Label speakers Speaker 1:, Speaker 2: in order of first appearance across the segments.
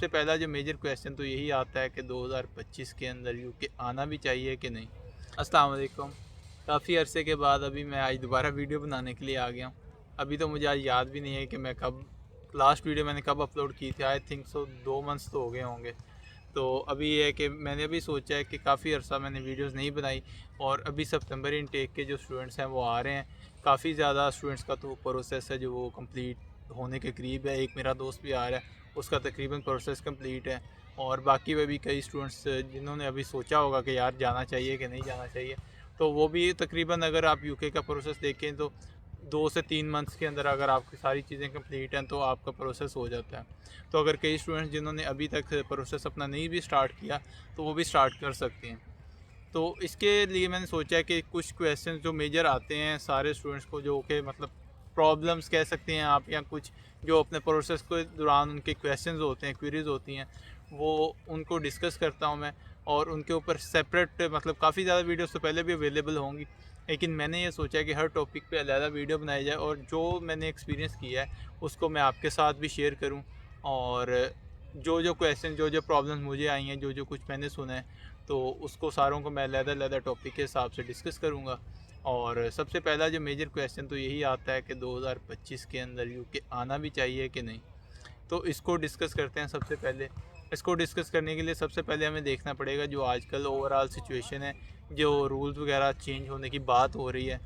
Speaker 1: सबसे पहला जो मेजर क्वेश्चन तो यही आता है कि 2025 के अंदर यूके आना भी चाहिए कि नहीं। अस्सलाम वालेकुम। काफ़ी अरसे के बाद अभी मैं आज दोबारा वीडियो बनाने के लिए आ गया हूँ। अभी तो मुझे आज याद भी नहीं है कि मैं कब लास्ट वीडियो मैंने कब अपलोड की थी। आई थिंक सो 2 मंथ्स तो हो गए होंगे। तो अभी ये है कि मैंने अभी सोचा है कि काफ़ी अर्सा मैंने वीडियोस नहीं बनाई और अभी सितंबर इनटेक के जो स्टूडेंट्स हैं वो आ रहे हैं। काफ़ी ज़्यादा स्टूडेंट्स का तो प्रोसेस है जो वो कंप्लीट होने के करीब है। एक मेरा दोस्त भी आ रहा है, उसका तकरीबन प्रोसेस कंप्लीट है। और बाकी में भी कई स्टूडेंट्स जिन्होंने अभी सोचा होगा कि यार जाना चाहिए कि नहीं जाना चाहिए, तो वो भी तकरीबन अगर आप यूके का प्रोसेस देखें तो 2 से 3 मंथ्स के अंदर अगर आपकी सारी चीज़ें कंप्लीट हैं तो आपका प्रोसेस हो जाता है। तो अगर कई स्टूडेंट्स जिन्होंने अभी तक प्रोसेस अपना नहीं भी स्टार्ट किया तो वो भी स्टार्ट कर सकते हैं। तो इसके लिए मैंने सोचा है कि कुछ क्वेश्चन जो मेजर आते हैं सारे स्टूडेंट्स को, जो कि मतलब प्रॉब्लम्स कह सकते हैं आप, या कुछ जो अपने प्रोसेस के दौरान उनके क्वेश्चंस होते हैं, क्वेरीज होती हैं, वो उनको डिस्कस करता हूँ मैं। और उनके ऊपर सेपरेट मतलब काफ़ी ज़्यादा वीडियोस तो पहले भी अवेलेबल होंगी, लेकिन मैंने ये सोचा है कि हर टॉपिक पे अलग वीडियो बनाई जाए और जो मैंने एक्सपीरियंस किया है उसको मैं आपके साथ भी शेयर करूँ। और जो जो क्वेश्चन, जो जो प्रॉब्लम्स मुझे आई हैं, जो जो कुछ मैंने सुना है, तो उसको सारों को मैं अलग-अलग टॉपिक के हिसाब से डिस्कस करूँगा। और सबसे पहला जो मेजर क्वेश्चन तो यही आता है कि 2025 के अंदर यूके आना भी चाहिए कि नहीं। तो इसको डिस्कस करते हैं सबसे पहले। इसको डिस्कस करने के लिए सबसे पहले हमें देखना पड़ेगा जो आजकल ओवरऑल सिचुएशन है, जो रूल्स वगैरह चेंज होने की बात हो रही है,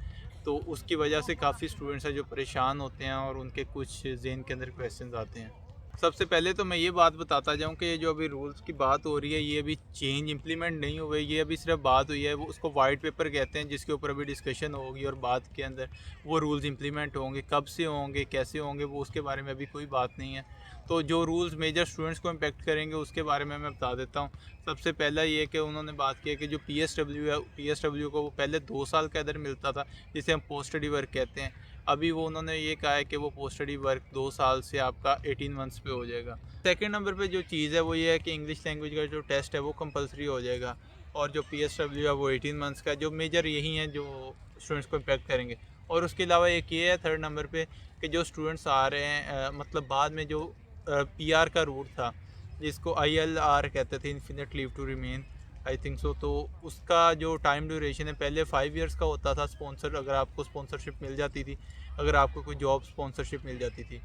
Speaker 1: तो उसकी वजह से काफ़ी स्टूडेंट्स हैं जो परेशान होते हैं और उनके कुछ ज़हन के अंदर क्वेश्चंस आते हैं। सबसे पहले तो मैं ये बात बताता जाऊँ कि ये जो अभी रूल्स की बात हो रही है ये अभी चेंज इम्प्लीमेंट नहीं हुए, ये अभी सिर्फ बात हुई है। वो उसको वाइट पेपर कहते हैं जिसके ऊपर अभी डिस्कशन होगी और बाद के अंदर वो रूल्स इम्प्लीमेंट होंगे। कब से होंगे, कैसे होंगे, वो उसके बारे में अभी कोई बात नहीं है। तो जो रूल्स मेजर स्टूडेंट्स को इम्पेक्ट करेंगे उसके बारे में मैं बता देता हूँ। सबसे पहला ये कि उन्होंने बात की है कि जो PSW है, PSW को वो पहले 2 साल का इधर मिलता था जिसे हम पोस्ट स्टडी वर्क कहते हैं। अभी वो उन्होंने ये कहा है कि वो पोस्ट स्टडी वर्क 2 साल से आपका 18 मंथ्स पे हो जाएगा। सेकंड नंबर पे जो चीज़ है वो ये है कि इंग्लिश लैंग्वेज का जो टेस्ट है वो कंपलसरी हो जाएगा। और जो PSW है वो 18 मंथ्स का, जो मेजर यही हैं जो स्टूडेंट्स को इम्पेक्ट करेंगे। और उसके अलावा एक ये है थर्ड नंबर पे कि जो स्टूडेंट्स आ रहे हैं मतलब बाद में जो PR का रूट था जिसको ILR कहते थे, infinite leave to remain, I think so, तो उसका जो टाइम ड्यूरेशन है पहले 5 ईयर्स का होता था। स्पॉन्सर, अगर आपको स्पॉन्सरशिप मिल जाती थी, अगर आपको कोई जॉब स्पॉन्सरशिप मिल जाती थी,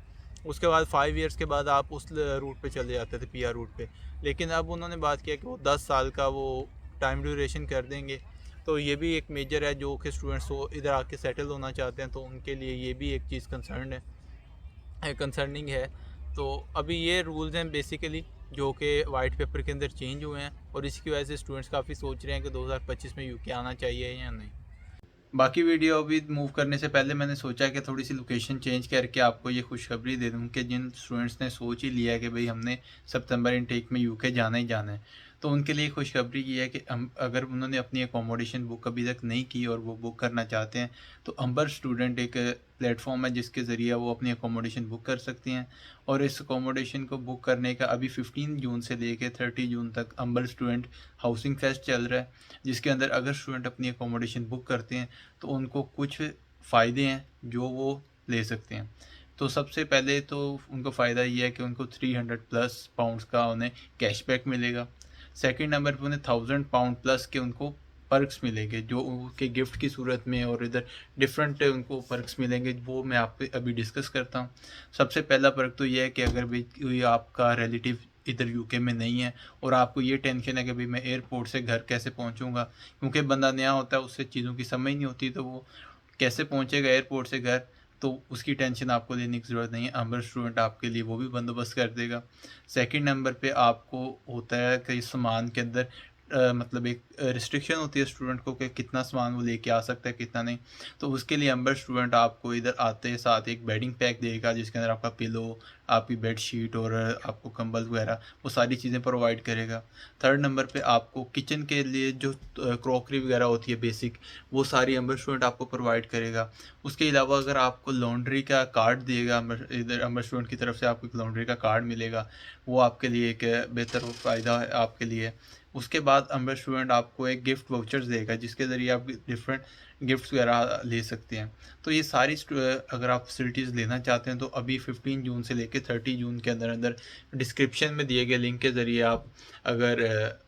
Speaker 1: उसके बाद 5 ईयर्स के बाद आप उस रूट पे चले जाते थे, PR रूट पे। लेकिन अब उन्होंने बात किया कि वो 10 साल का वो टाइम ड्यूरेशन कर देंगे। तो ये भी एक मेजर है जो कि स्टूडेंट्स को इधर आके सेटल होना चाहते हैं तो उनके लिए ये भी एक चीज़ कंसर्निंग है। तो अभी ये रूल्स हैं बेसिकली जो कि वाइट पेपर के अंदर चेंज हुए हैं और इसकी वजह से स्टूडेंट्स काफ़ी सोच रहे हैं कि 2025 में यूके आना चाहिए या नहीं। बाकी वीडियो अभी मूव करने से पहले मैंने सोचा कि थोड़ी सी लोकेशन चेंज करके आपको ये खुशखबरी दे दूं कि जिन स्टूडेंट्स ने सोच ही लिया है कि भाई हमने सितंबर इनटेक में यूके जाना ही जाना है, तो उनके लिए खुशखबरी ये है कि हम अगर उन्होंने अपनी अकोमोडेशन बुक अभी तक नहीं की और वो बुक करना चाहते हैं, तो अंबर स्टूडेंट एक प्लेटफॉर्म है जिसके ज़रिए वो अपनी अकोमोडेशन बुक कर सकती हैं। और इस अकोमोडेशन को बुक करने का अभी 15 जून से लेकर 30 जून तक अंबर स्टूडेंट हाउसिंग फेस्ट चल रहा है, जिसके अंदर अगर स्टूडेंट अपनी अकोमोडेशन बुक करते हैं तो उनको कुछ फ़ायदे हैं जो वो ले सकते हैं। तो सबसे पहले तो उनको फ़ायदा ये है कि उनको 300+ पाउंड्स का उन्हें कैशबैक मिलेगा। सेकंड नंबर पे उन्हें 1000 पाउंड प्लस के उनको पर्क्स मिलेंगे जो उनके गिफ्ट की सूरत में, और इधर डिफरेंट उनको पर्क्स मिलेंगे वो मैं आप पे अभी डिस्कस करता हूँ। सबसे पहला पर्क तो ये है कि अगर भाई कोई आपका रिलेटिव इधर यूके में नहीं है और आपको ये टेंशन है कि भाई मैं एयरपोर्ट से घर कैसे पहुँचूँगा, क्योंकि बंदा नया होता है उससे चीज़ों की समझ नहीं होती, तो वो कैसे पहुँचेगा एयरपोर्ट से घर, तो उसकी टेंशन आपको लेने की ज़रूरत नहीं है। अमर स्टूडेंट आपके लिए वो भी बंदोबस्त कर देगा। सेकंड नंबर पे आपको होता है कि सामान के अंदर मतलब एक रिस्ट्रिक्शन होती है स्टूडेंट को कि कितना सामान वो लेके आ सकता है कितना नहीं। तो उसके लिए अम्बर स्टूडेंट आपको इधर आते साथ एक बेडिंग पैक देगा जिसके अंदर आपका पिलो, आपकी बेडशीट और आपको कंबल वगैरह वो सारी चीज़ें प्रोवाइड करेगा। थर्ड नंबर पे आपको किचन के लिए जो क्रॉकरी वगैरह होती है बेसिक, वो सारी अम्बर स्टूडेंट आपको प्रोवाइड करेगा। उसके अलावा अगर आपको लॉन्ड्री का कार्ड दिएगा इधर अम्बर स्टूडेंट की तरफ से आपको एक लॉन्ड्री का कार्ड मिलेगा, वो आपके लिए एक बेहतर फ़ायदा है आपके लिए। उसके बाद अम्बर स्टूडेंट आपको एक गिफ्ट वाउचर्स देगा जिसके ज़रिए आप डिफरेंट गिफ्ट्स वगैरह ले सकते हैं। तो ये सारी अगर आप फैसिलिटीज़ लेना चाहते हैं तो अभी 15 जून से लेकर 30 जून के अंदर अंदर डिस्क्रिप्शन में दिए गए लिंक के ज़रिए आप अगर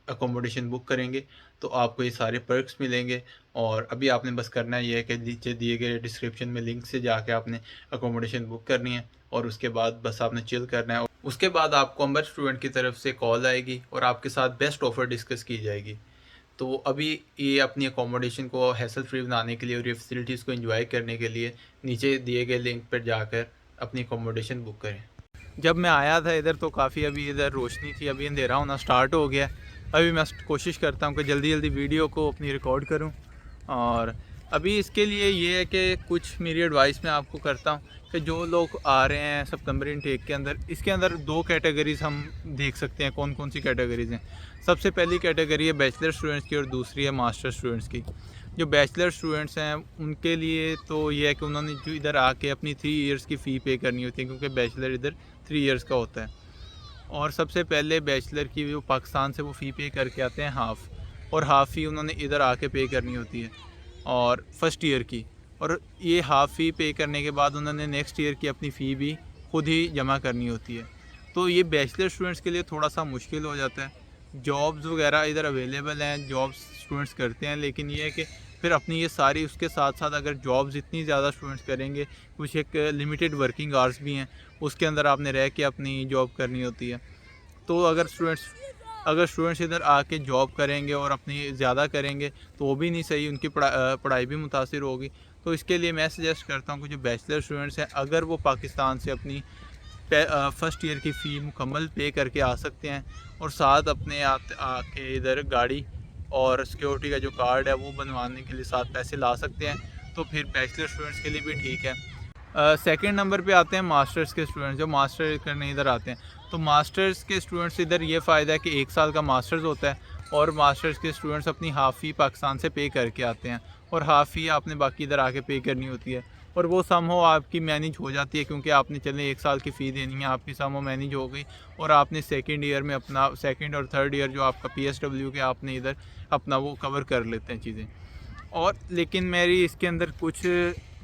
Speaker 1: अकोमोडेशन बुक करेंगे तो आपको ये सारे पर्क्स मिलेंगे। और अभी आपने बस करना ये है कि नीचे दिए गए डिस्क्रिप्शन में लिंक से जाके आपने अकोमोडेशन बुक करनी है और उसके बाद बस आपने चिल करना है। उसके बाद आपको अम्बर स्टूडेंट की तरफ से कॉल आएगी और आपके साथ बेस्ट ऑफ़र डिस्कस की जाएगी। तो अभी ये अपनी अकोमोडेशन को हैसल फ्री बनाने के लिए और ये फैसिलिटीज़ को एंजॉय करने के लिए नीचे दिए गए लिंक पर जाकर अपनी अकोमोडेशन बुक करें। जब मैं आया था इधर तो काफ़ी अभी इधर रोशनी थी, अभी अंधेरा होना स्टार्ट हो गया। अभी मैं कोशिश करता हूँ कि जल्दी जल्दी वीडियो को अपनी रिकॉर्ड करूँ। और अभी इसके लिए ये है कि कुछ मेरी एडवाइस मैं आपको करता हूँ कि जो लोग आ रहे हैं सितंबर इनटेक के अंदर, इसके अंदर 2 कैटेगरीज़ हम देख सकते हैं कौन कौन सी कैटेगरीज़ हैं। सबसे पहली कैटेगरी है बैचलर स्टूडेंट्स की और दूसरी है मास्टर स्टूडेंट्स की। जो बैचलर स्टूडेंट्स हैं उनके लिए तो ये है कि उन्होंने जो इधर आके अपनी 3 ईयर्स की फ़ी पे करनी होती है, क्योंकि बैचलर इधर 3 ईयर्स का होता है। और सबसे पहले बैचलर की वो पाकिस्तान से वो फ़ी पे करके आते हैं हाफ़, और हाफ़ फ़ी उन्होंने इधर आके पे करनी होती है और फर्स्ट ईयर की। और ये हाफ़ फ़ी पे करने के बाद उन्होंने नेक्स्ट ईयर की अपनी फ़ी भी खुद ही जमा करनी होती है। तो ये बैचलर स्टूडेंट्स के लिए थोड़ा सा मुश्किल हो जाता है। जॉब्स वगैरह इधर अवेलेबल हैं, जॉब्स स्टूडेंट्स करते हैं, लेकिन ये है कि फिर अपनी ये सारी उसके साथ साथ अगर जॉब्स इतनी ज़्यादा स्टूडेंट्स करेंगे, कुछ एक लिमिटेड वर्किंग आवर्स भी हैं, उसके अंदर आपने रह के अपनी जॉब करनी होती है। तो अगर स्टूडेंट्स इधर आके जॉब करेंगे और अपनी ज़्यादा करेंगे तो वो भी नहीं सही, उनकी पढ़ाई भी मुतासिर होगी। तो इसके लिए मैं सजेस्ट करता हूँ कि जो बैचलर स्टूडेंट्स हैं अगर वो पाकिस्तान से अपनी फ़र्स्ट ईयर की फ़ी मुकम्मल पे करके आ सकते हैं और साथ अपने आके इधर गाड़ी और सिक्योरिटी का जो कार्ड है वो बनवाने के लिए साथ पैसे ला सकते हैं, तो फिर बैचलर स्टूडेंट्स के लिए भी ठीक है। सेकंड नंबर पे आते हैं मास्टर्स के स्टूडेंट्स, जो मास्टर करने इधर आते हैं। तो मास्टर्स के स्टूडेंट्स इधर ये फ़ायदा है कि 1 साल का मास्टर्स होता है और मास्टर्स के स्टूडेंट्स अपनी हाफ़ फ़ी पाकिस्तान से पे करके आते हैं और हाफ़ फ़ी आपने बाकी इधर आके पे करनी होती है और वो समहाउ आपकी मैनेज हो जाती है, क्योंकि आपने चले 1 साल की फ़ी देनी है, आपकी समहाउ मैनेज हो गई और आपने सेकंड ईयर में अपना सेकंड और थर्ड ईयर जो आपका PSW के आपने इधर अपना वो कवर कर लेते हैं चीज़ें। और लेकिन मेरी इसके अंदर कुछ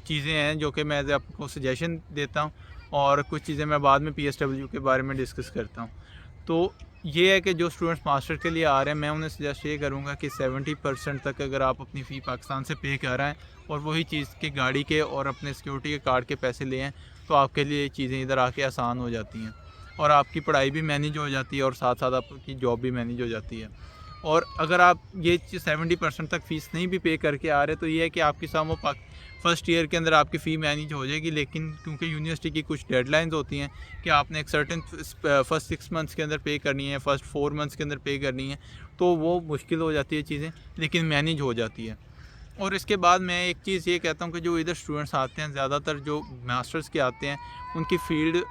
Speaker 1: चीज़ें हैं जो कि मैं आपको सजेशन देता हूँ और कुछ चीज़ें मैं बाद में PSW के बारे में डिस्कस करता हूँ। तो ये है कि जो स्टूडेंट्स मास्टर के लिए आ रहे हैं, मैं उन्हें सजेस्ट ये करूँगा कि 70% तक अगर आप अपनी फ़ी पाकिस्तान से पे कर रहे हैं और वही चीज़ के गाड़ी के और अपने सिक्योरिटी के कार्ड के पैसे ले हैं, तो आपके लिए चीज़ें इधर आके आसान हो जाती हैं और आपकी पढ़ाई भी मैनेज हो जाती है और साथ साथ आपकी जॉब भी मैनेज हो जाती है। और अगर आप ये 70% तक फ़ीस नहीं भी पे करके आ रहे, तो ये है कि आपकी समहाउ फ़र्स्ट ईयर के अंदर आपकी फ़ी मैनेज हो जाएगी, लेकिन क्योंकि यूनिवर्सिटी की कुछ डेडलाइंस होती हैं कि आपने एक सर्टेन फर्स्ट 6 मंथ्स के अंदर पे करनी है, फर्स्ट 4 मंथ्स के अंदर पे करनी है, तो वो मुश्किल हो जाती है चीज़ें, लेकिन मैनेज हो जाती है। और इसके बाद मैं एक चीज़ ये कहता हूँ कि जो इधर स्टूडेंट्स आते हैं, ज़्यादातर जो मास्टर्स के आते हैं, उनकी फ़ील्ड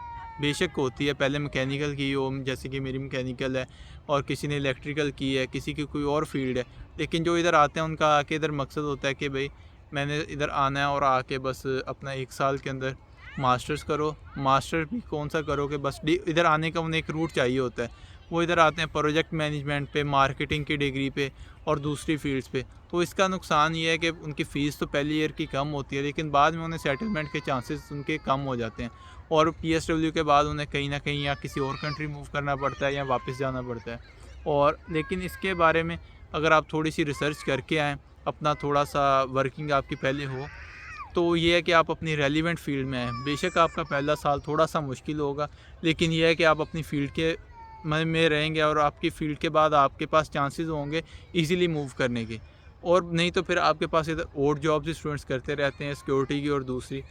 Speaker 1: बेशक होती है पहले मैकेनिकल की हो, जैसे कि मेरी मैकेनिकल है और किसी ने इलेक्ट्रिकल की है, किसी की कोई और फील्ड है, लेकिन जो इधर आते हैं उनका आके इधर मकसद होता है कि भाई मैंने इधर आना है और आके बस अपना 1 साल के अंदर मास्टर्स करो। मास्टर भी कौन सा करो कि बस इधर आने का उन्हें एक रूट चाहिए होता है। वो इधर आते हैं प्रोजेक्ट मैनेजमेंट पे, मार्केटिंग की डिग्री पे और दूसरी फील्ड्स पे। तो इसका नुकसान ये है कि उनकी फ़ीस तो पहली ईयर की कम होती है, लेकिन बाद में उन्हें सेटलमेंट के चांसेस उनके कम हो जाते हैं और PSW के बाद उन्हें कहीं ना कहीं या किसी और कंट्री मूव करना पड़ता है या वापस जाना पड़ता है। और लेकिन इसके बारे में अगर आप थोड़ी सी रिसर्च करके आएँ, अपना थोड़ा सा वर्किंग आपकी पहले हो, तो ये है कि आप अपनी रेलिवेंट फील्ड में आएँ। बेशक आपका पहला साल थोड़ा सा मुश्किल होगा, लेकिन ये है कि आप अपनी फ़ील्ड के में रहेंगे और आपकी फ़ील्ड के बाद आपके पास चांसेस होंगे इजीली मूव करने के। और नहीं तो फिर आपके पास इधर और जॉब्स स्टूडेंट्स करते रहते हैं सिक्योरिटी की और दूसरी।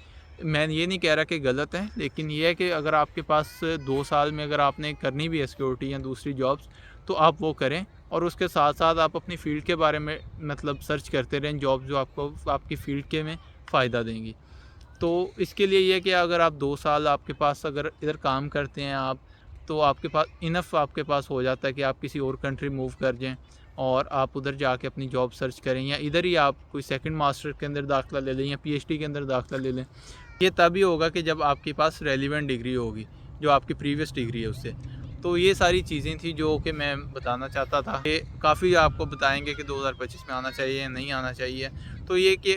Speaker 1: मैं ये नहीं कह रहा कि गलत है, लेकिन ये है कि अगर आपके पास 2 साल में अगर आपने करनी भी है सिक्योरिटी या दूसरी जॉब्स, तो आप वो करें और उसके साथ साथ आप अपनी फ़ील्ड के बारे में मतलब सर्च करते रहें जॉब जो आपको आपकी फ़ील्ड के में फ़ायदा देंगी। तो इसके लिए ये है कि अगर आप 2 साल आपके पास अगर इधर काम करते हैं आप, तो आपके पास इनफ आपके पास हो जाता है कि आप किसी और कंट्री मूव कर जाएँ और आप उधर जाके अपनी जॉब सर्च करें, या इधर ही आप कोई सेकंड मास्टर के अंदर दाखिला ले लें या PhD के अंदर दाखिला ले लें। ये तभी होगा कि जब आपके पास रेलिवेंट डिग्री होगी, जो आपकी प्रीवियस डिग्री है उससे। तो ये सारी चीज़ें थी जो कि मैं बताना चाहता था कि काफ़ी आपको बताएंगे कि 2025 में आना चाहिए या नहीं आना चाहिए। तो ये कि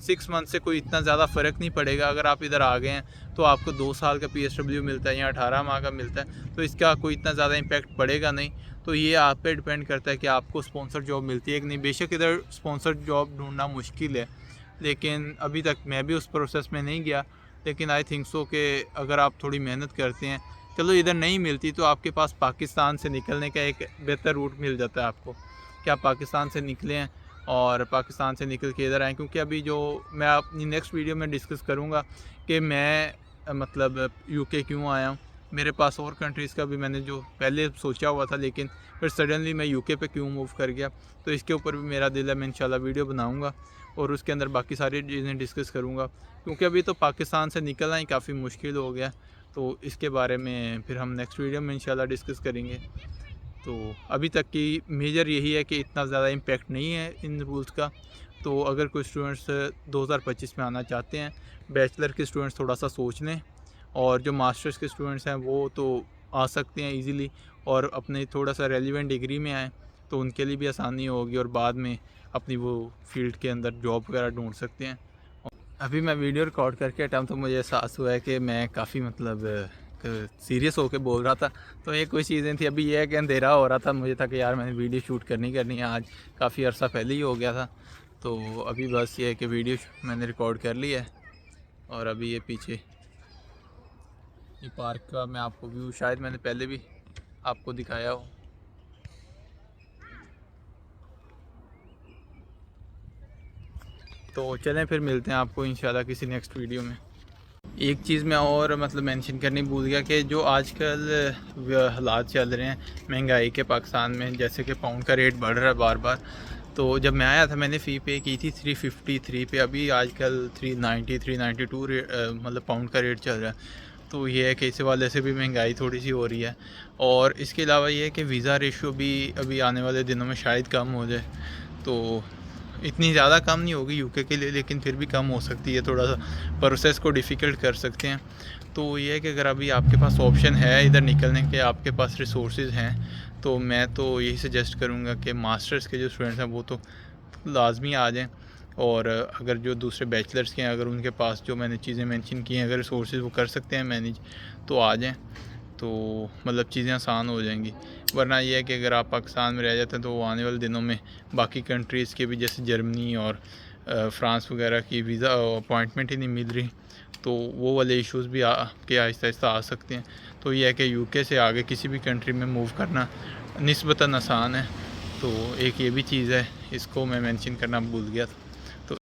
Speaker 1: 6 मंथ से कोई इतना ज़्यादा फ़र्क नहीं पड़ेगा। अगर आप इधर आ गए हैं तो आपको 2 साल का PSW मिलता है या 18 माह का मिलता है, तो इसका कोई इतना ज़्यादा इम्पैक्ट पड़ेगा नहीं। तो ये आप पे डिपेंड करता है कि आपको स्पॉन्सर जॉब मिलती है कि नहीं। बेशक इधर स्पॉन्सर जॉब ढूंढना मुश्किल है, लेकिन अभी तक मैं भी उस प्रोसेस में नहीं गया। लेकिन आई थिंक सो कि अगर आप थोड़ी मेहनत करते हैं, चलो इधर नहीं मिलती तो आपके पास पाकिस्तान से निकलने का एक बेहतर रूट मिल जाता है आपको, कि आप पाकिस्तान से निकलें और पाकिस्तान से निकल के इधर आएँ। क्योंकि अभी जो मैं अपनी नेक्स्ट वीडियो में डिस्कस करूँगा कि मैं मतलब यूके क्यों आया हूँ। मेरे पास और कंट्रीज़ का भी मैंने जो पहले सोचा हुआ था, लेकिन फिर सडनली मैं यूके पे क्यों मूव कर गया, तो इसके ऊपर भी मेरा दिल है। मैं इंशाल्लाह वीडियो बनाऊँगा और उसके अंदर बाकी सारी चीज़ें डिस्कस करूँगा। क्योंकि अभी तो पाकिस्तान से निकलना ही काफ़ी मुश्किल हो गया, तो इसके बारे में फिर हम नेक्स्ट वीडियो में इंशाल्लाह डिस्कस करेंगे। तो अभी तक की मेजर यही है कि इतना ज़्यादा इम्पैक्ट नहीं है इन रूल्स का। तो अगर कोई स्टूडेंट्स 2025 में आना चाहते हैं, बैचलर के स्टूडेंट्स थोड़ा सा सोच लें, और जो मास्टर्स के स्टूडेंट्स हैं वो तो आ सकते हैं इजीली, और अपने थोड़ा सा रेलिवेंट डिग्री में आएँ तो उनके लिए भी आसानी होगी, और बाद में अपनी वो फील्ड के अंदर जॉब वगैरह ढूंढ सकते हैं। अभी मैं वीडियो रिकॉर्ड करके हटा तो मुझे एहसास हुआ है कि मैं काफ़ी मतलब सीरियस होकर बोल रहा था। तो ये कोई चीज़ें थी। अभी ये है कि अंधेरा हो रहा था, मुझे था कि यार मैंने वीडियो शूट करनी है आज, काफ़ी अर्सा पहले ही हो गया था। तो अभी बस ये है कि वीडियो मैंने रिकॉर्ड कर ली है, और अभी ये पीछे ये पार्क का मैं आपको व्यू शायद मैंने पहले भी आपको दिखाया हो। तो चलें फिर मिलते हैं आपको इंशाल्लाह किसी नेक्स्ट वीडियो में। एक चीज़ मैं और मतलब मेंशन करनी भूल गया कि जो आजकल हालात चल रहे हैं महंगाई के पाकिस्तान में, जैसे कि पाउंड का रेट बढ़ रहा है बार बार। तो जब मैं आया था मैंने फ़ी पे की थी 353 पे, अभी आजकल 390 392 मतलब पाउंड का रेट चल रहा है। तो ये है कि इस वाले से भी महंगाई थोड़ी सी हो रही है। और इसके अलावा ये है कि वीज़ा रेशो भी अभी आने वाले दिनों में शायद कम हो जाए। तो इतनी ज़्यादा कम नहीं होगी यूके के लिए, लेकिन फिर भी कम हो सकती है, थोड़ा सा प्रोसेस को डिफ़िकल्ट कर सकते हैं। तो ये है कि अगर अभी आपके पास ऑप्शन है इधर निकलने के, आपके पास रिसोर्सेज हैं, तो मैं तो यही सजेस्ट करूँगा कि मास्टर्स के जो स्टूडेंट्स हैं वो तो लाजमी आ जाएँ। और अगर जो दूसरे बैचलर्स के हैं, अगर उनके पास जो मैंने चीज़ें मेंशन की हैं, अगर रिसोर्सेज वो कर सकते हैं मैनेज, तो आ जाएँ। तो मतलब चीज़ें आसान हो जाएंगी। वरना ये है कि अगर आप पाकिस्तान में रह जाते हैं तो आने वाले दिनों में बाकी कंट्रीज़ के भी, जैसे जर्मनी और फ्रांस वगैरह की वीज़ा अपॉइंटमेंट ही नहीं मिल रही, तो वो वाले इश्यूज़ भी के आहिस्ता आहिस्ता आ सकते हैं। तो ये है कि यूके से आगे किसी भी कंट्री में मूव करना निस्बतन आसान है। तो एक ये भी चीज़ है, इसको मैं मेंशन करना भूल गया था।